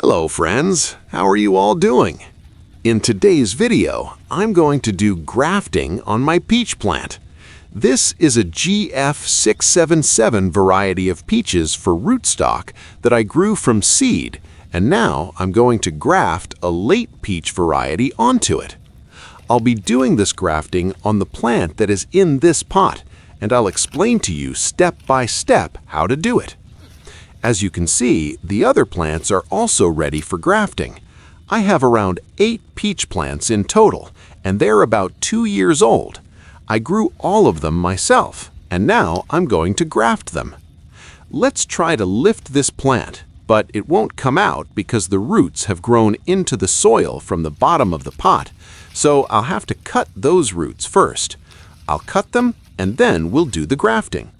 Hello friends, how are you all doing? In today's video, I'm going to do grafting on my peach plant. This is a GF677 variety of peaches for rootstock that I grew from seed, and now I'm going to graft a late peach variety onto it. I'll be doing this grafting on the plant that is in this pot, and I'll explain to you step by step how to do it. As you can see, the other plants are also ready for grafting. I have around 8 peach plants in total, and they're about 2 years old. I grew all of them myself, and now I'm going to graft them. Let's try to lift this plant, but it won't come out because the roots have grown into the soil from the bottom of the pot, so I'll have to cut those roots first. I'll cut them, and then we'll do the grafting.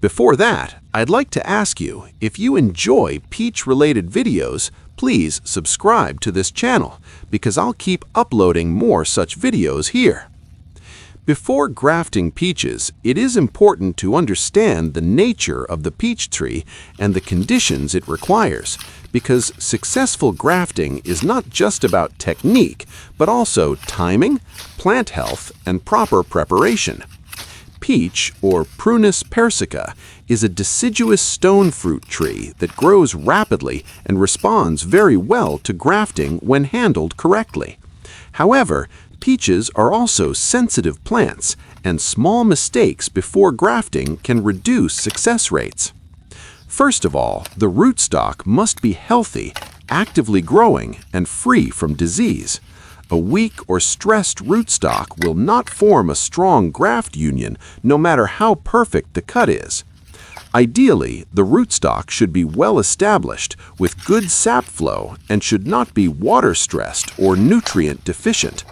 Before that, I'd like to ask you, if you enjoy peach-related videos, please subscribe to this channel, because I'll keep uploading more such videos here. Before grafting peaches, it is important to understand the nature of the peach tree and the conditions it requires, because successful grafting is not just about technique, but also timing, plant health, and proper preparation. Peach, or Prunus persica, is a deciduous stone fruit tree that grows rapidly and responds very well to grafting when handled correctly. However, peaches are also sensitive plants, and small mistakes before grafting can reduce success rates. First of all, the rootstock must be healthy, actively growing, and free from disease. A weak or stressed rootstock will not form a strong graft union, no matter how perfect the cut is. Ideally, the rootstock should be well established with good sap flow and should not be water-stressed or nutrient deficient.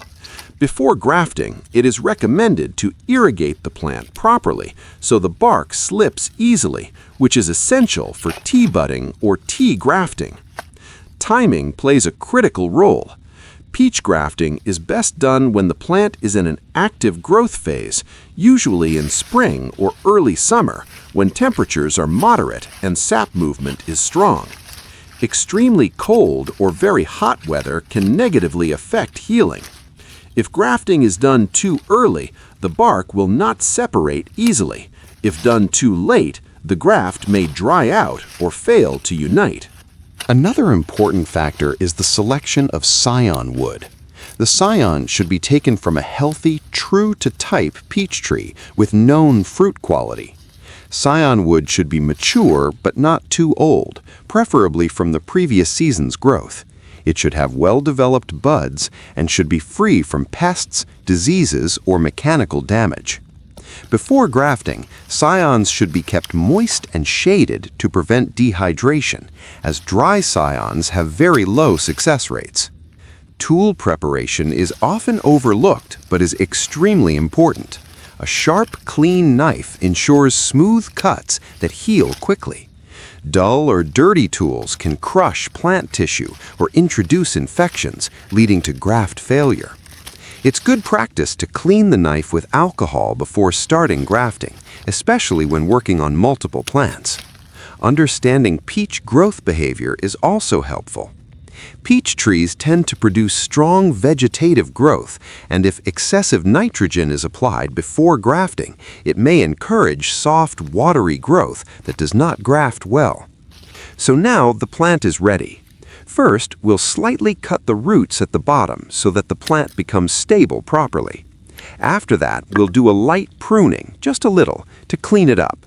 Before grafting, it is recommended to irrigate the plant properly so the bark slips easily, which is essential for tea budding or tea grafting. Timing plays a critical role. Peach grafting is best done when the plant is in an active growth phase, usually in spring or early summer, when temperatures are moderate and sap movement is strong. Extremely cold or very hot weather can negatively affect healing. If grafting is done too early, the bark will not separate easily. If done too late, the graft may dry out or fail to unite. Another important factor is the selection of scion wood. The scion should be taken from a healthy, true-to-type peach tree with known fruit quality. Scion wood should be mature but not too old, preferably from the previous season's growth. It should have well-developed buds and should be free from pests, diseases, or mechanical damage. Before grafting, scions should be kept moist and shaded to prevent dehydration, as dry scions have very low success rates. Tool preparation is often overlooked but is extremely important. A sharp, clean knife ensures smooth cuts that heal quickly. Dull or dirty tools can crush plant tissue or introduce infections, leading to graft failure. It's good practice to clean the knife with alcohol before starting grafting, especially when working on multiple plants. Understanding peach growth behavior is also helpful. Peach trees tend to produce strong vegetative growth, and if excessive nitrogen is applied before grafting, it may encourage soft, watery growth that does not graft well. So now the plant is ready. First, we'll slightly cut the roots at the bottom so that the plant becomes stable properly. After that, we'll do a light pruning, just a little, to clean it up.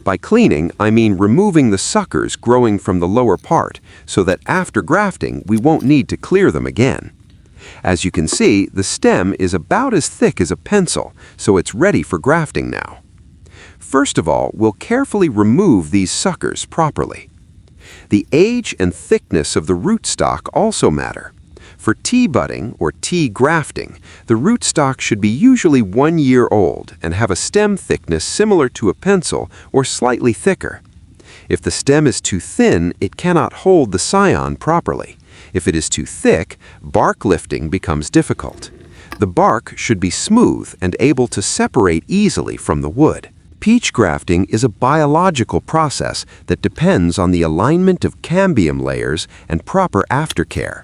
By cleaning, I mean removing the suckers growing from the lower part so that after grafting, we won't need to clear them again. As you can see, the stem is about as thick as a pencil, so it's ready for grafting now. First of all, we'll carefully remove these suckers properly. The age and thickness of the rootstock also matter. For tea budding or tea grafting, the rootstock should be usually 1 year old and have a stem thickness similar to a pencil or slightly thicker. If the stem is too thin, it cannot hold the scion properly. If it is too thick, bark lifting becomes difficult. The bark should be smooth and able to separate easily from the wood. Peach grafting is a biological process that depends on the alignment of cambium layers and proper aftercare.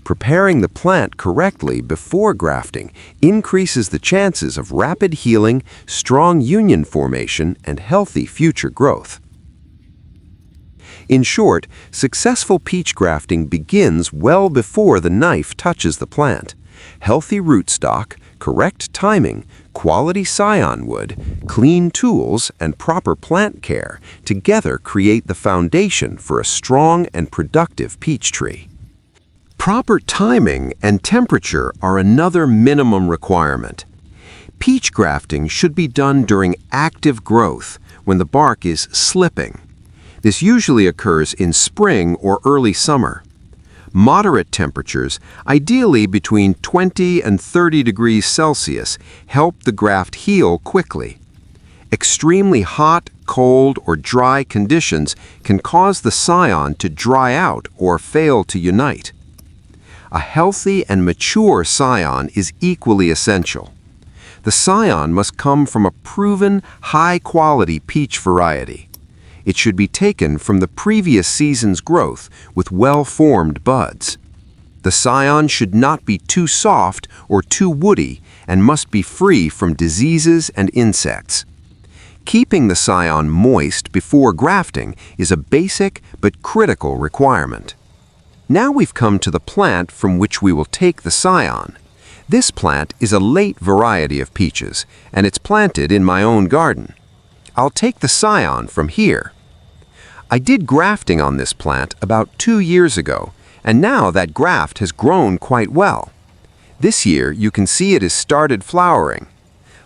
Preparing the plant correctly before grafting increases the chances of rapid healing, strong union formation, and healthy future growth. In short, successful peach grafting begins well before the knife touches the plant. Healthy rootstock, correct timing, quality scion wood, clean tools, and proper plant care together create the foundation for a strong and productive peach tree. Proper timing and temperature are another minimum requirement. Peach grafting should be done during active growth, when the bark is slipping. This usually occurs in spring or early summer. Moderate temperatures, ideally between 20 and 30 degrees Celsius, help the graft heal quickly. Extremely hot, cold, or dry conditions can cause the scion to dry out or fail to unite. A healthy and mature scion is equally essential. The scion must come from a proven, high-quality peach variety. It should be taken from the previous season's growth with well-formed buds. The scion should not be too soft or too woody and must be free from diseases and insects. Keeping the scion moist before grafting is a basic but critical requirement. Now we've come to the plant from which we will take the scion. This plant is a late variety of peaches, and it's planted in my own garden. I'll take the scion from here. I did grafting on this plant about 2 years ago, and now that graft has grown quite well. This year you can see it has started flowering.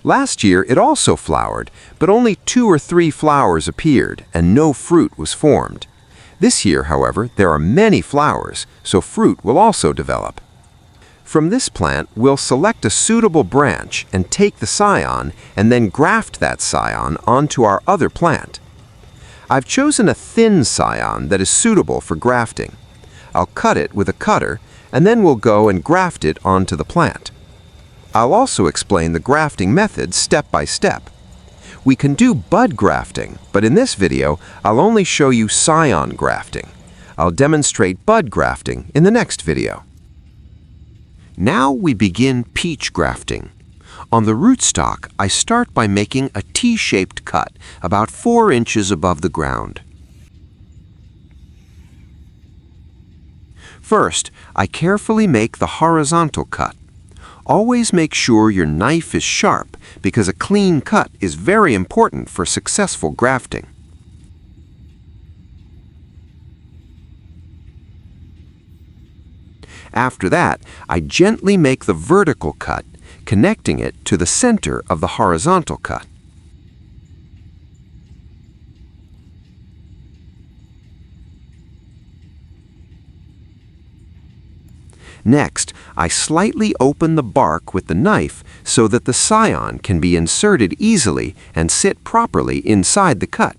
Last year it also flowered, but only 2 or 3 flowers appeared and no fruit was formed. This year, however, there are many flowers, so fruit will also develop. From this plant, we'll select a suitable branch and take the scion and then graft that scion onto our other plant. I've chosen a thin scion that is suitable for grafting. I'll cut it with a cutter and then we'll go and graft it onto the plant. I'll also explain the grafting method step by step. We can do bud grafting, but in this video, I'll only show you scion grafting. I'll demonstrate bud grafting in the next video. Now we begin peach grafting. On the rootstock, I start by making a T-shaped cut about 4 inches above the ground. First, I carefully make the horizontal cut. Always make sure your knife is sharp because a clean cut is very important for successful grafting. After that, I gently make the vertical cut, connecting it to the center of the horizontal cut. Next, I slightly open the bark with the knife so that the scion can be inserted easily and sit properly inside the cut.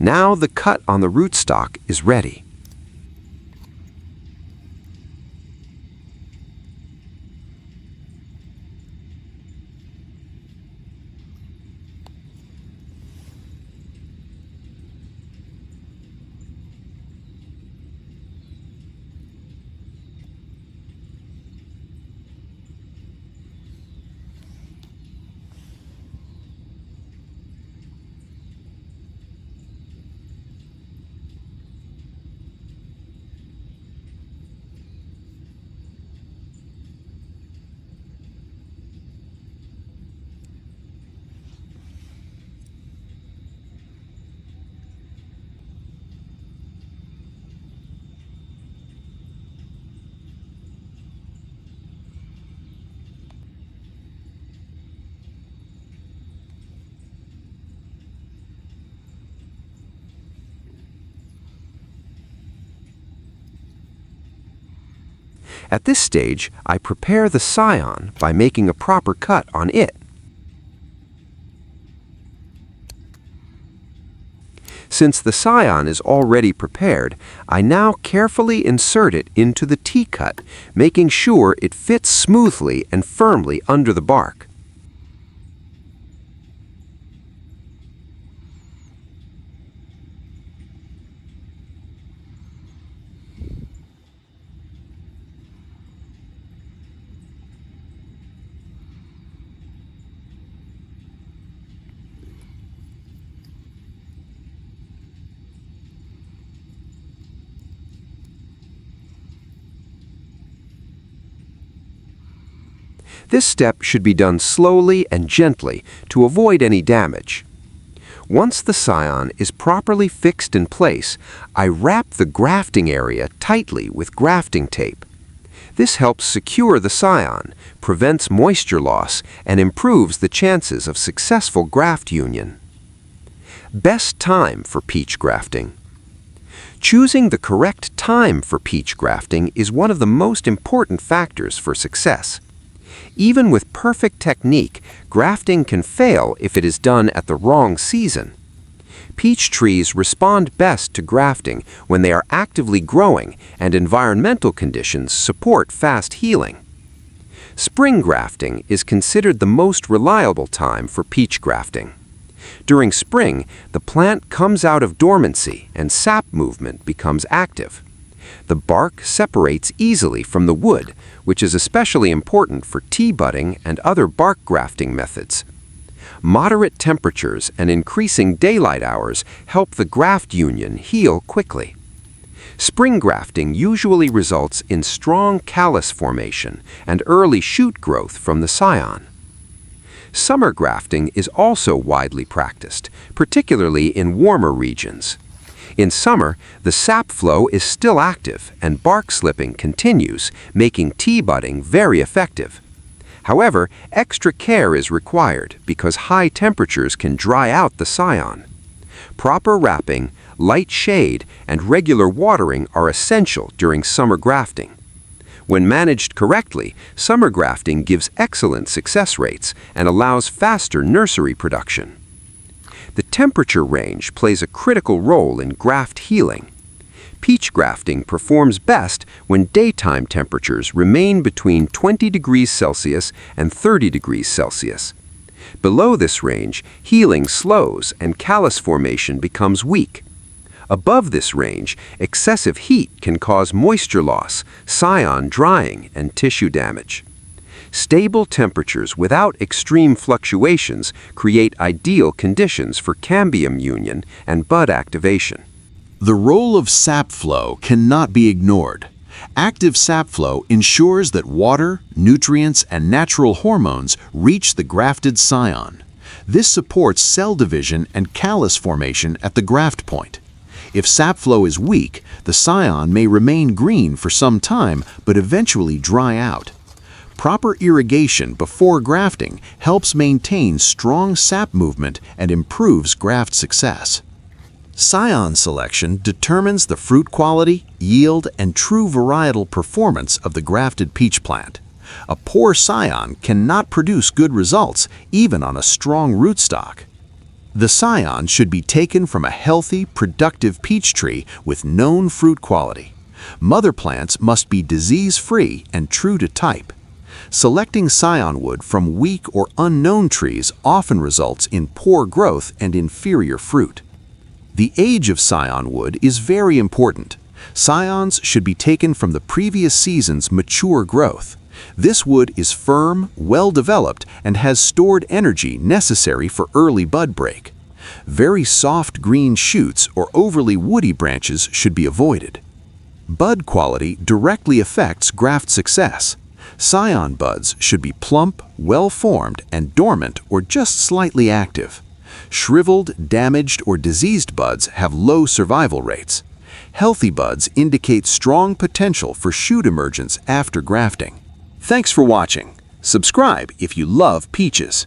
Now the cut on the rootstock is ready. At this stage, I prepare the scion by making a proper cut on it. Since the scion is already prepared, I now carefully insert it into the T-cut, making sure it fits smoothly and firmly under the bark. This step should be done slowly and gently to avoid any damage. Once the scion is properly fixed in place, I wrap the grafting area tightly with grafting tape. This helps secure the scion, prevents moisture loss, and improves the chances of successful graft union. Best time for peach grafting. Choosing the correct time for peach grafting is one of the most important factors for success. Even with perfect technique, grafting can fail if it is done at the wrong season. Peach trees respond best to grafting when they are actively growing and environmental conditions support fast healing. Spring grafting is considered the most reliable time for peach grafting. During spring, the plant comes out of dormancy and sap movement becomes active. The bark separates easily from the wood, which is especially important for tea budding and other bark grafting methods. Moderate temperatures and increasing daylight hours help the graft union heal quickly. Spring grafting usually results in strong callus formation and early shoot growth from the scion. Summer grafting is also widely practiced, particularly in warmer regions. In summer, the sap flow is still active and bark slipping continues, making tea budding very effective. However, extra care is required because high temperatures can dry out the scion. Proper wrapping, light shade, and regular watering are essential during summer grafting. When managed correctly, summer grafting gives excellent success rates and allows faster nursery production. The temperature range plays a critical role in graft healing. Peach grafting performs best when daytime temperatures remain between 20 degrees Celsius and 30 degrees Celsius. Below this range, healing slows and callus formation becomes weak. Above this range, excessive heat can cause moisture loss, scion drying, and tissue damage. Stable temperatures without extreme fluctuations create ideal conditions for cambium union and bud activation. The role of sap flow cannot be ignored. Active sap flow ensures that water, nutrients, and natural hormones reach the grafted scion. This supports cell division and callus formation at the graft point. If sap flow is weak, the scion may remain green for some time but eventually dry out. Proper irrigation before grafting helps maintain strong sap movement and improves graft success. Scion selection determines the fruit quality, yield, and true varietal performance of the grafted peach plant. A poor scion cannot produce good results even on a strong rootstock. The scion should be taken from a healthy, productive peach tree with known fruit quality. Mother plants must be disease-free and true to type. Selecting scion wood from weak or unknown trees often results in poor growth and inferior fruit. The age of scion wood is very important. Scions should be taken from the previous season's mature growth. This wood is firm, well-developed, and has stored energy necessary for early bud break. Very soft green shoots or overly woody branches should be avoided. Bud quality directly affects graft success. Scion buds should be plump, well-formed, and dormant or just slightly active. Shriveled, damaged, or diseased buds have low survival rates. Healthy buds indicate strong potential for shoot emergence after grafting. Thanks for watching. Subscribe if you love peaches.